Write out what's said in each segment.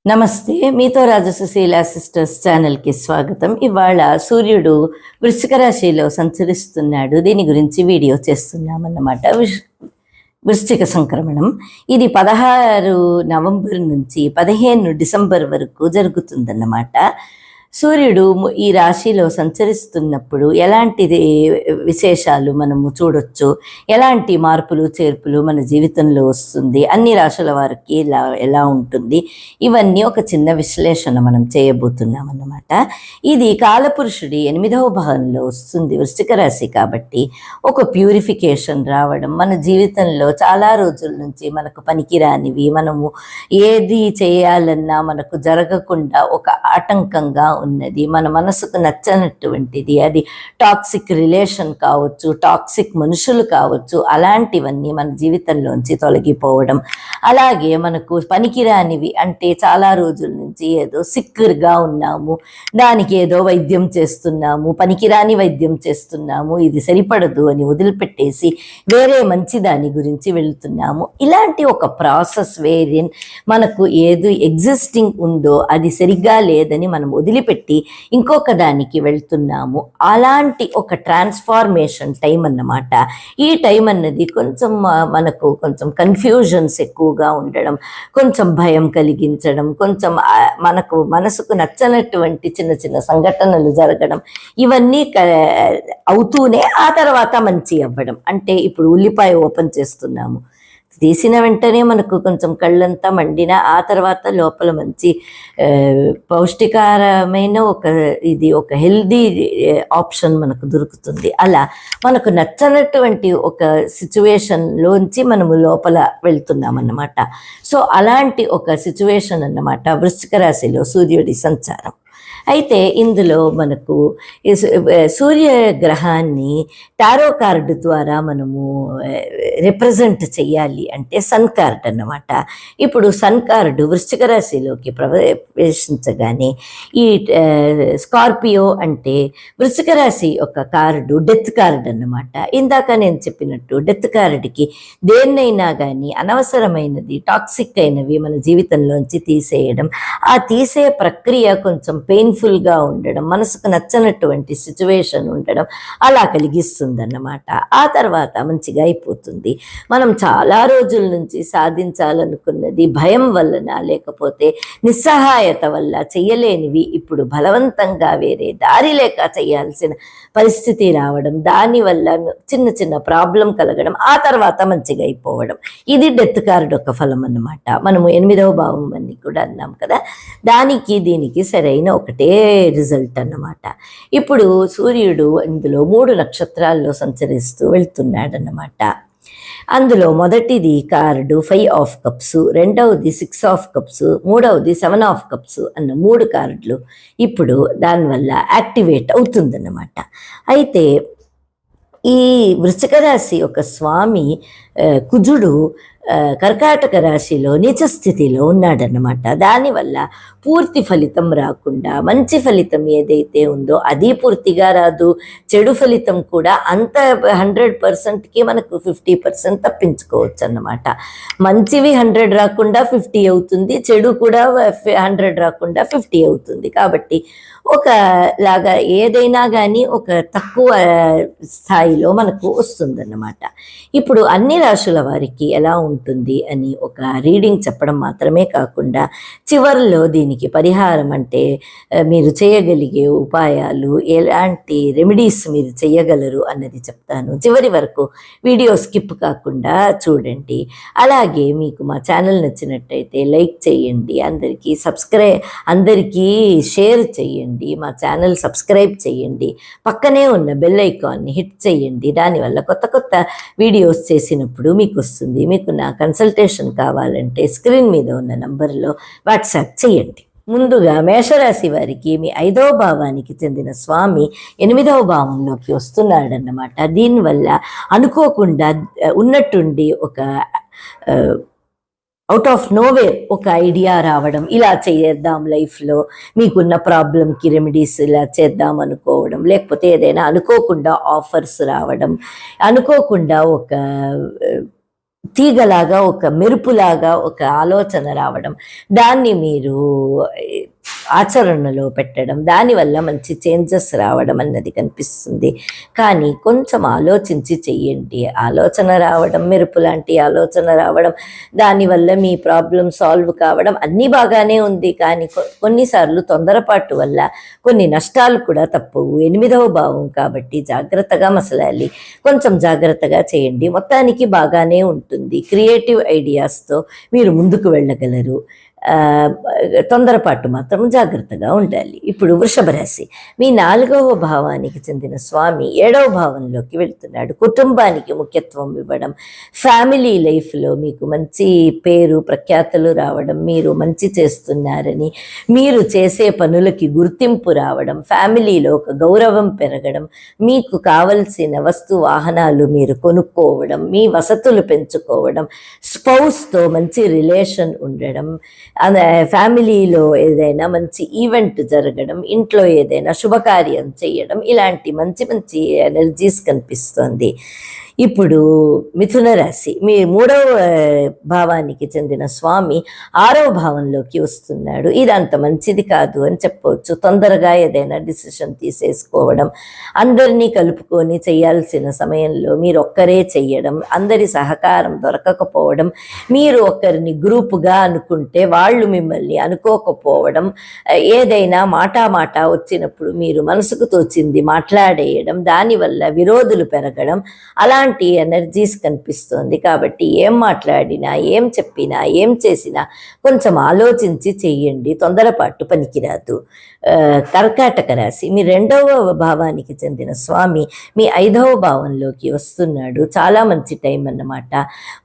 నమస్తే, మీతో రాజసుశీల సిస్టర్స్ ఛానల్కి స్వాగతం. ఇవాళ సూర్యుడు వృశ్చిక రాశిలో సంచరిస్తున్నాడు. దీని గురించి వీడియో చేస్తున్నామన్నమాట. వృశ్చిక సంక్రమణం ఇది 16 నవంబర్ నుంచి 15 డిసెంబర్ వరకు జరుగుతుందన్నమాట. సూర్యుడు ఈ రాశిలో సంచరిస్తున్నప్పుడు ఎలాంటి విశేషాలు మనము చూడొచ్చు, ఎలాంటి మార్పులు చేర్పులు మన జీవితంలో వస్తుంది, అన్ని రాశుల వారికి ఎలా ఉంటుంది, ఇవన్నీ ఒక చిన్న విశ్లేషణ మనం చేయబోతున్నాం అన్నమాట. ఇది కాలపురుషుడి 8వ భావంలో వస్తుంది వృశ్చిక రాశి కాబట్టి ఒక ప్యూరిఫికేషన్ రావడం, మన జీవితంలో చాలా రోజుల నుంచి మనకు పనికిరానివి, మనము ఏది చేయాలన్నా మనకు జరగకుండా ఒక ఆటంకంగా ఉన్నది, మన మనసుకు నచ్చనటువంటిది, అది టాక్సిక్ రిలేషన్ కావచ్చు, టాక్సిక్ మనుషులు కావచ్చు, అలాంటివన్నీ మన జీవితంలోంచి తొలగిపోవడం. అలాగే మనకు పనికిరానివి అంటే చాలా రోజుల నుంచి ఏదో సిక్కుగా ఉన్నాము, దానికి ఏదో వైద్యం చేస్తున్నాము, పనికిరాని వైద్యం చేస్తున్నాము, ఇది సరిపడదు అని వదిలిపెట్టేసి వేరే మంచి దాని గురించి వెళ్తున్నాము. ఇలాంటి ఒక ప్రాసెస్ వేరియన్ మనకు ఏది ఎగ్జిస్టింగ్ ఉందో అది సరిగ్గా లేదని మనం వదిలిపెట్టి ఇంకొక దానికి వెళ్తున్నాము. అలాంటి ఒక ట్రాన్స్ఫార్మేషన్ టైం అన్నమాట. ఈ టైం అన్నది కొంచెం మనకు కన్ఫ్యూజన్స్ ఎక్కువగా ఉండడం, కొంచెం భయం కలిగించడం, కొంచెం మనసుకు నచ్చనటువంటి చిన్న చిన్న సంఘటనలు జరగడం, ఇవన్నీ అవుతూనే ఆ తర్వాత మంచి అవ్వడం. అంటే ఇప్పుడు ఉల్లిపాయ ఓపెన్ చేస్తున్నాము, తీసిన వెంటనే మనకు కొంచెం కళ్ళంతా మండిన ఆ తర్వాత లోపల మంచి పౌష్టికారమైన ఒక హెల్దీ ఆప్షన్ మనకు దొరుకుతుంది. అలా మనకు నచ్చనటువంటి ఒక సిచ్యువేషన్లోంచి మనము లోపల వెళ్తున్నాం అన్నమాట. సో అలాంటి ఒక సిచ్యువేషన్ అన్నమాట వృశ్చిక రాశిలో సూర్యుడి సంచారం. అయితే ఇందులో మనకు సూర్యగ్రహాన్ని టారో కార్డు ద్వారా మనము రిప్రజెంట్ చెయ్యాలి అంటే సన్ కార్డ్ అన్నమాట. ఇప్పుడు సన్ కార్డు వృశ్చిక రాశిలోకి ప్రవేశించగానే ఈ స్కార్పియో అంటే వృశ్చిక రాశి యొక్క కార్డు డెత్ కార్డ్ అన్నమాట. ఇందాక నేను చెప్పినట్టు డెత్ కార్డుకి దేన్నైనా కానీ అనవసరమైనది, టాక్సిక్ అయినవి మన జీవితంలోంచి తీసేయడం, ఆ తీసే ప్రక్రియ కొంచెం పెయిన్ఫుల్గా ఉండడం, మనసుకు నచ్చనటువంటి సిచ్యువేషన్ ఉండడం అలా కలిగిస్తుందన్నమాట. ఆ తర్వాత మంచిగా అయిపోతుంది. మనం చాలా రోజుల నుంచి సాధించాలనుకున్నది భయం వలన లేకపోతే నిస్సహాయత వల్ల చేయలేనివి ఇప్పుడు బలవంతంగా వేరే దారి లేక చేయాల్సిన పరిస్థితి రావడం, దానివల్ల చిన్న చిన్న ప్రాబ్లం కలగడం, ఆ తర్వాత మంచిగా అయిపోవడం, ఇది డెత్ కార్డు ఒక ఫలం అన్నమాట. మనము 8వ భావం అని కూడా అన్నాం కదా, దానికి దీనికి సరైన ఒకటే రిజల్ట్ అన్నమాట. ఇప్పుడు సూర్యుడు ఇందులో 3 నక్షత్రాల్లో సంచరిస్తూ వెళ్తున్నాడన్నమాట. అందులో మొదటిది కార్డు 5 ఆఫ్ కప్స్, రెండవది 6 ఆఫ్ కప్స్, మూడవది 7 ఆఫ్ కప్స్ అన్న 3 కార్డులు ఇప్పుడు దానివల్ల యాక్టివేట్ అవుతుందన్నమాట. అయితే ఈ వృశ్చిక రాశి యొక్క స్వామి కుజుడు కర్కాటక రాశిలో నీచ స్థితిలో ఉన్నాడన్నమాట. దానివల్ల పూర్తి ఫలితం రాకుండా మంచి ఫలితం ఏదైతే ఉందో అది పూర్తిగా రాదు, చెడు ఫలితం కూడా అంత 100%కి మనకు 50% తప్పించుకోవచ్చు అన్నమాట. మంచివి 100 రాకుండా 50 అవుతుంది, చెడు కూడా 100 రాకుండా 50 అవుతుంది. కాబట్టి ఒకలాగా ఏదైనా కానీ ఒక తక్కువ స్థాయిలో మనకు వస్తుందన్నమాట. ఇప్పుడు అన్ని రాశుల వారికి ఎలా ఉంటుంది అని ఒక రీడింగ్ చెప్పడం మాత్రమే కాకుండా చివరిలో దీనికి పరిహారం అంటే మీరు చేయగలిగే ఉపాయాలు, ఎలాంటి రెమెడీస్ మీరు చేయగలరు అన్నది చెప్తాను. చివరి వరకు వీడియో స్కిప్ కాకుండా చూడండి. అలాగే మీకు మా ఛానల్ నచ్చినట్టయితే లైక్ చేయండి, అందరికీ షేర్ చేయండి, మా ఛానల్ సబ్స్క్రైబ్ చేయండి, పక్కనే ఉన్న బెల్ ఐకాన్ని హిట్ చేయండి. దానివల్ల కొత్త కొత్త వీడియోస్ చేసినప్పుడు మీకు వస్తుంది. మీకు నా కన్సల్టేషన్ కావాలంటే స్క్రీన్ మీద ఉన్న నంబర్లో వాట్సాప్ చేయండి. ముందుగా మేషరాశి వారికి మీ 5వ భావానికి చెందిన స్వామి 8వ భావంలోకి వస్తున్నాడన్నమాట. దీనివల్ల అనుకోకుండా ఉన్నట్టుండి ఒక అవుట్ ఆఫ్ నోవేర్ ఒక ఐడియా రావడం, ఇలా చేద్దాం లైఫ్లో, మీకున్న ప్రాబ్లంకి రెమెడీస్ ఇలా చేద్దాం అనుకోవడం, లేకపోతే ఏదైనా అనుకోకుండా ఆఫర్స్ రావడం, అనుకోకుండా ఒక తీగలాగా, ఒక మెరుపులాగా ఒక ఆలోచన రావడం, దాన్ని మీరు ఆచరణలో పెట్టడం, దానివల్ల మంచి చేంజెస్ రావడం అన్నది కనిపిస్తుంది. కానీ కొంచెం ఆలోచించి చెయ్యండి. ఆలోచన రావడం, మెరుపు లాంటి ఆలోచన రావడం, దానివల్ల మీ ప్రాబ్లం సాల్వ్ కావడం అన్నీ బాగానే ఉంది. కానీ కొన్నిసార్లు తొందరపాటు వల్ల కొన్ని నష్టాలు కూడా తప్పవు. 8వ భావం కాబట్టి జాగ్రత్తగా మసలాలి. కొంచెం జాగ్రత్తగా చేయండి. మొత్తానికి బాగానే ఉంటుంది. క్రియేటివ్ ఐడియాస్తో మీరు ముందుకు వెళ్ళగలరు. తొందరపాటు మాత్రం జాగ్రత్తగా ఉండాలి. ఇప్పుడు వృషభ రాశి, మీ 4వ భావానికి చెందిన స్వామి 7వ భావంలోకి వెళ్తున్నాడు. కుటుంబానికి ముఖ్యత్వం ఇవ్వడం, ఫ్యామిలీ లైఫ్లో మీకు మంచి పేరు ప్రఖ్యాతలు రావడం, మీరు మంచి చేస్తున్నారని, మీరు చేసే పనులకి గుర్తింపు రావడం, ఫ్యామిలీలో ఒక గౌరవం పెరగడం, మీకు కావలసిన వాహనాలు మీరు కొనుక్కోవడం, మీ వసతులు పెంచుకోవడం, స్పౌస్తో మంచి రిలేషన్ ఉండడం, ఫ్యామిలీలో ఏదైనా మంచి ఈవెంట్ జరగడం, ఇంట్లో ఏదైనా శుభకార్యం చేయడం, ఇలాంటి మంచి మంచి ఎనర్జీస్ కనిపిస్తోంది. ఇప్పుడు మిథున రాశి, మీ 3వ భావానికి చెందిన స్వామి 6వ భావంలోకి వస్తున్నాడు. ఇది అంత మంచిది కాదు అని చెప్పవచ్చు. తొందరగా ఏదైనా డిసిషన్ తీసేసుకోవడం, అందరినీ కలుపుకొని చేయాల్సిన సమయంలో మీరు ఒక్కరే చెయ్యడం, అందరి సహకారం దొరకకపోవడం, మీరు ఒకరిని గ్రూపుగా అనుకుంటే వాళ్ళు మిమ్మల్ని అనుకోకపోవడం, ఏదైనా మాట వచ్చినప్పుడు మీరు మనసుకు తోచింది మాట్లాడేయడం, దానివల్ల విరోధులు పెరగడం, అలాంటి ఎనర్జీస్ కనిపిస్తుంది. కాబట్టి ఏం మాట్లాడినా, ఏం చెప్పినా, ఏం చేసినా కొంచెం ఆలోచించి చెయ్యండి. తొందరపాటు పనికిరాదు. కర్కాటక రాశి, మీ 2వ భావానికి చెందిన స్వామి మీ 5వ భావంలోకి వస్తున్నాడు. చాలా మంచి టైం అన్నమాట.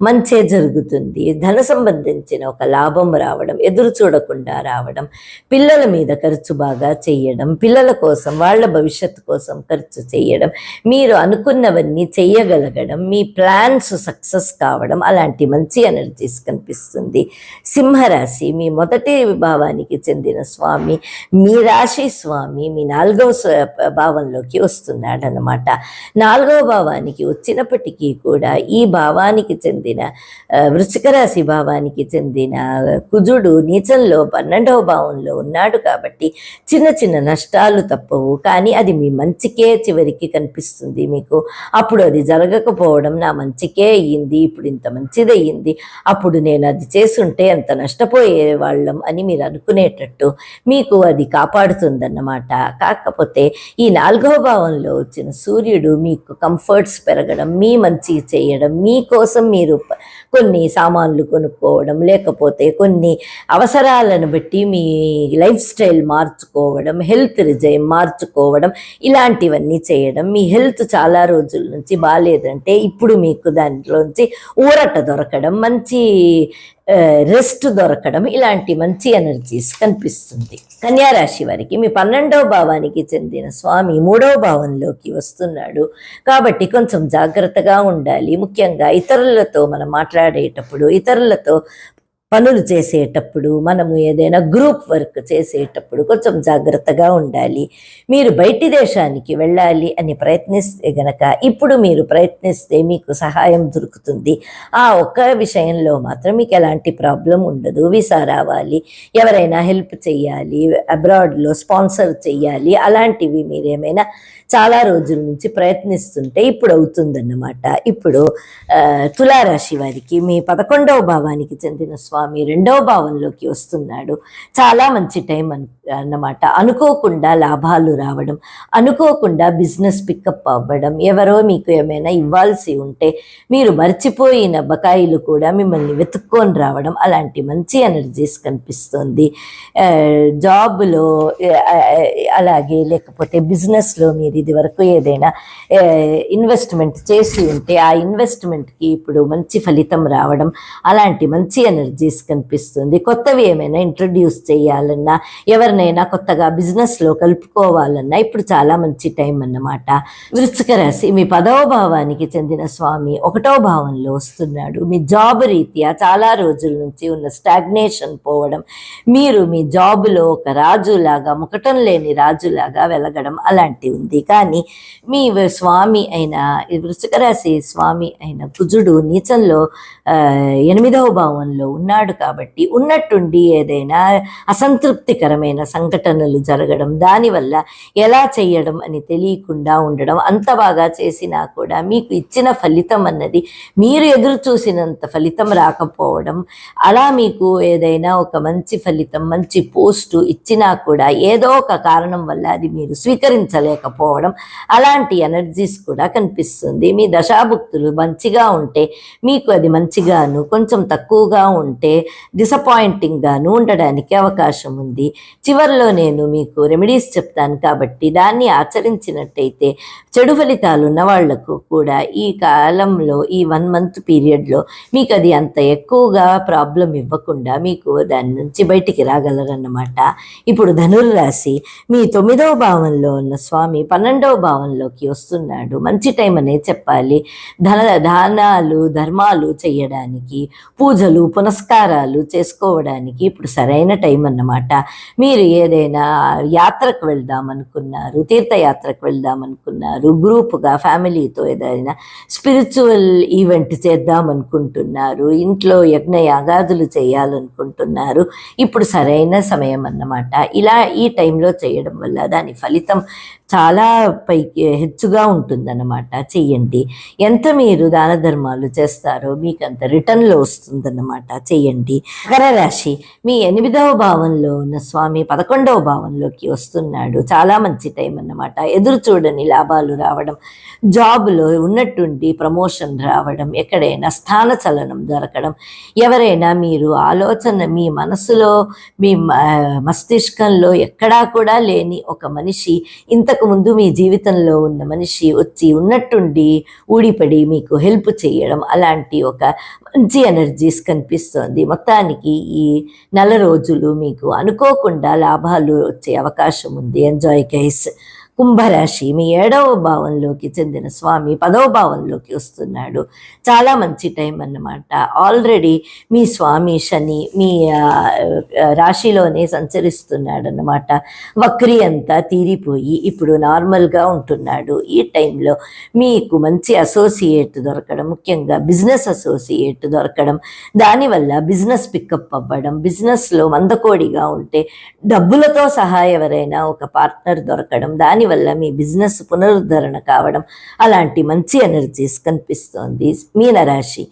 మంచే జరుగుతుంది. ధన సంబంధించిన ఒక లాభం రావడం, ఎదురు చూడకుండా రావడం, పిల్లల మీద ఖర్చు బాగా చేయడం, పిల్లల కోసం, వాళ్ళ భవిష్యత్తు కోసం ఖర్చు చేయడం, మీరు అనుకున్నవన్నీ చెయ్యగలగడం, మీ ప్లాన్స్ సక్సెస్ కావడం, అలాంటి మంచి ఎనర్జీస్ కనిపిస్తుంది. సింహరాశి, మీ 1వ భావానికి చెందిన స్వామి, మీ రాశి స్వామి మీ 4వ భావంలోకి వస్తున్నాడు అన్నమాట. 4వ భావానికి వచ్చినప్పటికీ కూడా ఈ భావానికి చెందిన వృశ్చిక రాశి భావానికి చెందిన కుజుడు నీచంలో 12వ భావంలో ఉన్నాడు కాబట్టి చిన్న చిన్న నష్టాలు తప్పవు. కానీ అది మీ మంచికే చివరికి కనిపిస్తుంది మీకు. అప్పుడు అది జరగకపోవడం నా మంచికే అయ్యింది, ఇప్పుడు ఇంత మంచిది అయ్యింది, అప్పుడు నేను అది చేసుంటే ఎంత నష్టపోయే వాళ్ళం అని మీరు అనుకునేటట్టు మీకు అది కాపాడుతుందన్నమాట. కాకపోతే ఈ 4వ భావంలో వచ్చిన సూర్యుడు మీకు కంఫర్ట్స్ పెరగడం, మీ మంచి చేయడం, మీకోసం మీరు కొన్ని సామాన్లు కొనుక్కోవడం, లేకపోతే కొన్ని అవసరాలను బట్టి మీ లైఫ్ స్టైల్ మార్చుకోవడం, హెల్త్ రిజైమ్ మార్చుకోవడం, ఇలాంటివన్నీ చేయడం. మీ హెల్త్ చాలా రోజుల నుంచి బాగాలేదంటే ఇప్పుడు మీకు దాంట్లోంచి ఊరట దొరకడం, మంచి రెస్ట్ దొరకడం, ఇలాంటి మంచి ఎనర్జీస్ కనిపిస్తుంది. కన్యారాశి వారికి మీ 12వ భావానికి చెందిన స్వామి 3వ భావంలోకి వస్తున్నాడు కాబట్టి కొంచెం జాగ్రత్తగా ఉండాలి. ముఖ్యంగా ఇతరులతో మనం మాట్లాడేటప్పుడు, ఇతరులతో పనులు చేసేటప్పుడు, మనము ఏదైనా గ్రూప్ వర్క్ చేసేటప్పుడు కొంచెం జాగ్రత్తగా ఉండాలి. మీరు బయటి దేశానికి వెళ్ళాలి అని ప్రయత్నిస్తే గనక ఇప్పుడు మీరు ప్రయత్నిస్తే మీకు సహాయం దొరుకుతుంది. ఆ ఒక్క విషయంలో మాత్రం మీకు ఎలాంటి ప్రాబ్లం ఉండదు. వీసా రావాలి, ఎవరైనా హెల్ప్ చెయ్యాలి, అబ్రాడ్లో స్పాన్సర్ చెయ్యాలి, అలాంటివి మీరేమైనా చాలా రోజుల నుంచి ప్రయత్నిస్తుంటే ఇప్పుడు అవుతుందన్నమాట. ఇప్పుడు తులారాశి వారికి మీ 11వ భావానికి చెందిన స్వామి 2వ భావంలోకి వస్తున్నాడు. చాలా మంచి టైం అన్నమాట. అనుకోకుండా లాభాలు రావడం, అనుకోకుండా బిజినెస్ పికప్ అవ్వడం, ఎవరో మీకు ఏమైనా ఇవ్వాల్సి ఉంటే మీరు మర్చిపోయిన బకాయిలు కూడా మిమ్మల్ని వెతుక్కొని రావడం, అలాంటి మంచి ఎనర్జీస్ కనిపిస్తుంది. జాబ్లో అలాగే లేకపోతే బిజినెస్లో మీరు ఇది వరకు ఏదైనా ఇన్వెస్ట్మెంట్ చేసి ఉంటే ఆ ఇన్వెస్ట్మెంట్కి ఇప్పుడు మంచి ఫలితం రావడం, అలాంటి మంచి ఎనర్జీస్ ఎనర్జీస్ కనిపిస్తుంది. కొత్తవి ఏమైనా ఇంట్రడ్యూస్ చేయాలన్నా, ఎవరినైనా కొత్తగా బిజినెస్లో కలుపుకోవాలన్నా ఇప్పుడు చాలా మంచి టైం అన్నమాట. వృశ్చిక రాశి మీ 10వ భావానికి చెందిన స్వామి 1వ భావంలో వస్తున్నాడు. మీ జాబ్ రీత్యా చాలా రోజుల నుంచి ఉన్న స్టాగ్నేషన్ పోవడం, మీరు మీ జాబ్లో ఒక రాజులాగా, ముఖటం లేని రాజులాగా వెలగడం అలాంటి ఉంది. కానీ మీ స్వామి అయిన వృశ్చిక రాశి స్వామి అయిన కుజుడు నీచంలో 8వ భావంలో ఉన్నాడు కాబట్టి ఉన్నట్టుండి ఏదైనా అసంతృప్తికరమైన సంఘటనలు జరగడం, దానివల్ల ఎలా చేయడం అని తెలియకుండా ఉండడం, అంత బాగా చేసినా కూడా మీకు ఇచ్చిన ఫలితం అన్నది మీరు ఎదురు చూసినంత ఫలితం రాకపోవడం, అలా మీకు ఏదైనా ఒక మంచి ఫలితం, మంచి పోస్టు ఇచ్చినా కూడా ఏదో ఒక కారణం వల్ల అది మీరు స్వీకరించలేకపోవడం, అలాంటి ఎనర్జీస్ కూడా కనిపిస్తుంది. మీ దశాభుక్తులు మంచిగా ఉంటే మీకు అది మంచిగాను, కొంచెం తక్కువగా ఉంటే డిసప్పాయింటింగ్గాను ఉండడానికి అవకాశం ఉంది. చివరిలో నేను మీకు రెమెడీస్ చెప్తాను కాబట్టి దాన్ని ఆచరించినట్టయితే చెడు ఫలితాలు ఉన్న వాళ్లకు కూడా ఈ కాలంలో, ఈ 1 month పీరియడ్లో మీకు అది అంత ఎక్కువగా ప్రాబ్లం ఇవ్వకుండా మీకు దాని నుంచి బయటికి రాగలరన్నమాట. ఇప్పుడు ధనుర్రాశి మీ 9వ భావంలో ఉన్న స్వామి 12వ భావంలోకి వస్తున్నాడు. మంచి టైం అనే చెప్పాలి. దానాలు ధర్మాలు చేయడానికి, పూజలు పునస్కారాలు చేసుకోవడానికి ఇప్పుడు సరైన టైం అన్నమాట. మీరు ఏదైనా యాత్రకు వెళ్దామనుకున్నారు, తీర్థయాత్రకు వెళ్దామనుకున్నారు, గ్రూప్గా ఫ్యామిలీతో ఏదైనా స్పిరిచువల్ ఈవెంట్ చేద్దామనుకుంటున్నారు, ఇంట్లో యజ్ఞ యాగాదులు చేయాలనుకుంటున్నారు, ఇప్పుడు సరైన సమయం అన్నమాట. ఇలా ఈ టైంలో చేయడం వల్ల దాని ఫలితం చాలా పైకి హెచ్చుగా ఉంటుందన్నమాట. చెయ్యండి. ఎంత మీరు దాన ధర్మాలు చేస్తారో మీకు అంత రిటర్న్లో వస్తుందన్నమాట. చెయ్యండి. మకర రాశి మీ 8వ భావంలో ఉన్న స్వామి 11వ భావంలోకి వస్తున్నాడు. చాలా మంచి టైం అన్నమాట. ఎదురు చూడని లాభాలు రావడం, జాబ్లో ఉన్నట్టుండి ప్రమోషన్ రావడం, ఎక్కడైనా స్థాన చలనం దొరకడం, ఎవరైనా మీరు ఆలోచన మీ మనసులో, మీ మస్తిష్కంలో ఎక్కడా కూడా లేని ఒక మనిషి, ఇంతకు ముందు మీ జీవితంలో ఉన్న మనిషి వచ్చి ఉన్నట్టుండి ఊడిపడి మీకు హెల్ప్ చేయడం, అలాంటి ఒక మంచి ఎనర్జీస్ కనిపిస్తోంది. మొత్తానికి ఈ 4 రోజులు మీకు అనుకోకుండా లాభాలు వచ్చే అవకాశం ఉంది. Enjoy guys. కుంభరాశి మీ 7వ భావంలోకి చెందిన స్వామి 10వ భావంలోకి వస్తున్నాడు. చాలా మంచి టైం అన్నమాట. ఆల్రెడీ మీ స్వామి శని మీ రాశిలోనే సంచరిస్తున్నాడు అన్నమాట. వక్రీ అంతా తీరిపోయి ఇప్పుడు నార్మల్గా ఉంటున్నాడు. ఈ టైంలో మీకు మంచి అసోసియేట్ దొరకడం, ముఖ్యంగా బిజినెస్ అసోసియేట్ దొరకడం, దానివల్ల బిజినెస్ పికప్ అవ్వడం, బిజినెస్లో మందకోడిగా ఉంటే డబ్బులతో సహా ఎవరైనా ఒక పార్ట్నర్ దొరకడం, దానివల్ల మీ బిజినెస్ పునరుద్ధరణ కావడం, అలాంటి మంచి ఎనర్జీస్ కనిపిస్తోంది. మీనరాశి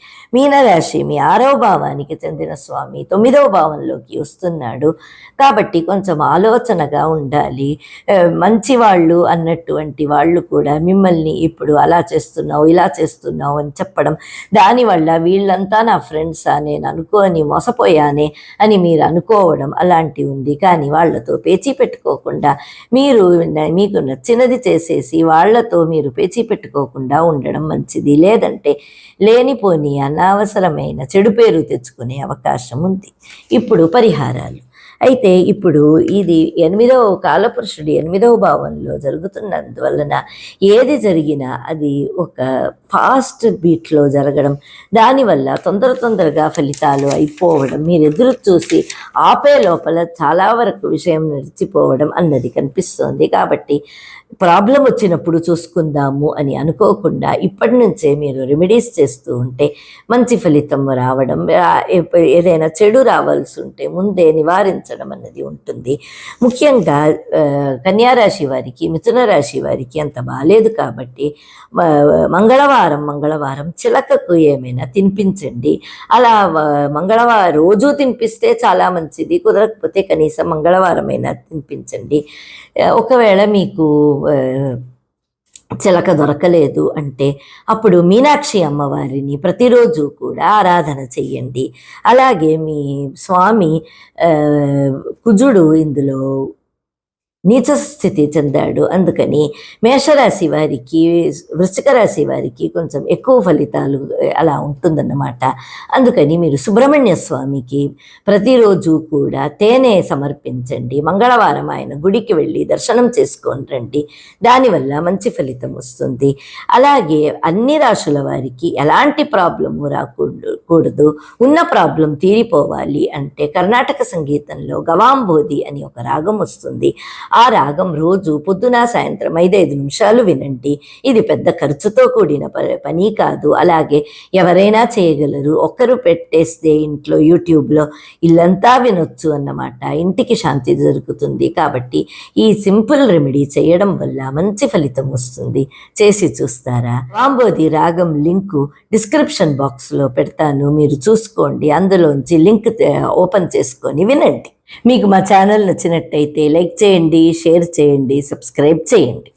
మీ 6వ భావానికి చెందిన స్వామి 9వ భావంలోకి వస్తున్నాడు. కాబట్టి కొంచెం ఆలోచనగా ఉండాలి. మంచి వాళ్ళు అన్నటువంటి వాళ్ళు కూడా మిమ్మల్ని ఇప్పుడు అలా చేస్తున్నావు, ఇలా చేస్తున్నావు అని చెప్పడం, దానివల్ల వీళ్ళంతా నా ఫ్రెండ్సా, నేను అనుకోని మోసపోయానే అని మీరు అనుకోవడం అలాంటివి ఉంది. కానీ వాళ్ళతో పేచీ పెట్టుకోకుండా మీరు మీకు నచ్చినది చేసేసి వాళ్ళతో మీరు పేచీ పెట్టుకోకుండా ఉండడం మంచిది. లేదంటే లేనిపోని అనవసరమైన చెడు పేరు తెచ్చుకునే అవకాశం ఉంది. ఇప్పుడు పరిహారాలు. అయితే ఇప్పుడు ఇది 8వ కాలపురుషుడు 8వ భావంలో జరుగుతున్నందువలన ఏది జరిగినా అది ఒక ఫాస్ట్ బీట్లో జరగడం, దానివల్ల తొందరగా ఫలితాలు అయిపోవడం, మీరు ఎదురు చూసి ఆపే లోపల చాలా వరకు విషయం నిలిచిపోవడం అన్నది కనిపిస్తోంది. కాబట్టి ప్రాబ్లం వచ్చినప్పుడు చూసుకుందాము అని అనుకోకుండా ఇప్పటి నుంచే మీరు రెమెడీస్ చేస్తూ ఉంటే మంచి ఫలితం రావడం, ఏదైనా చెడు రావాల్సి ఉంటే ముందే నివారించడం అన్నది ఉంటుంది. ముఖ్యంగా కన్యారాశి వారికి, మిథున రాశి వారికి అంత బాలేదు కాబట్టి మంగళవారం చిలకకు ఏమైనా తినిపించండి. అలా మంగళవారం రోజు తినిపిస్తే చాలా మంచిది. కుదరకపోతే కనీసం మంగళవారమైనా తినిపించండి. ఒకవేళ మీకు చిలక దొరకలేదు అంటే అప్పుడు మీనాక్షి అమ్మవారిని ప్రతిరోజు కూడా ఆరాధన చెయ్యండి. అలాగే మీ స్వామి కుజుడు ఇందులో నీచ స్థితి చెందాడు. అందుకని మేషరాశి వారికి, వృశ్చిక రాశి వారికి కొంచెం ఎక్కువ ఫలితాలు అలా ఉంటుందన్నమాట. అందుకని మీరు సుబ్రహ్మణ్య స్వామికి ప్రతిరోజు కూడా తేనె సమర్పించండి. మంగళవారం ఆయన గుడికి వెళ్ళి దర్శనం చేసుకొని రండి. దానివల్ల మంచి ఫలితం వస్తుంది. అలాగే అన్ని రాశుల వారికి ఎలాంటి ప్రాబ్లము రాకూడదు, ఉన్న ప్రాబ్లం తీరిపోవాలి అంటే కర్ణాటక సంగీతంలో గవాంబోధి అని ఒక రాగం వస్తుంది. ఆ రాగం రోజు పొద్దున సాయంత్రం 5 నిమిషాలు వినండి. ఇది పెద్ద ఖర్చుతో కూడిన పని కాదు. అలాగే ఎవరైనా చేయగలరు. ఒక్కరు పెట్టేస్తే ఇంట్లో యూట్యూబ్లో ఇల్లంతా వినొచ్చు అన్నమాట. ఇంటికి శాంతి దొరుకుతుంది. కాబట్టి ఈ సింపుల్ రెమెడీ చేయడం వల్ల మంచి ఫలితం వస్తుంది. చేసి చూస్తారా? వాంబోధి రాగం లింకు డిస్క్రిప్షన్ బాక్స్లో పెడతాను, మీరు చూసుకోండి. అందులోంచి లింక్ ఓపెన్ చేసుకొని వినండి. మీకు మా ఛానల్ నచ్చినట్టయితే లైక్ చేయండి, షేర్ చేయండి, సబ్స్క్రైబ్ చేయండి.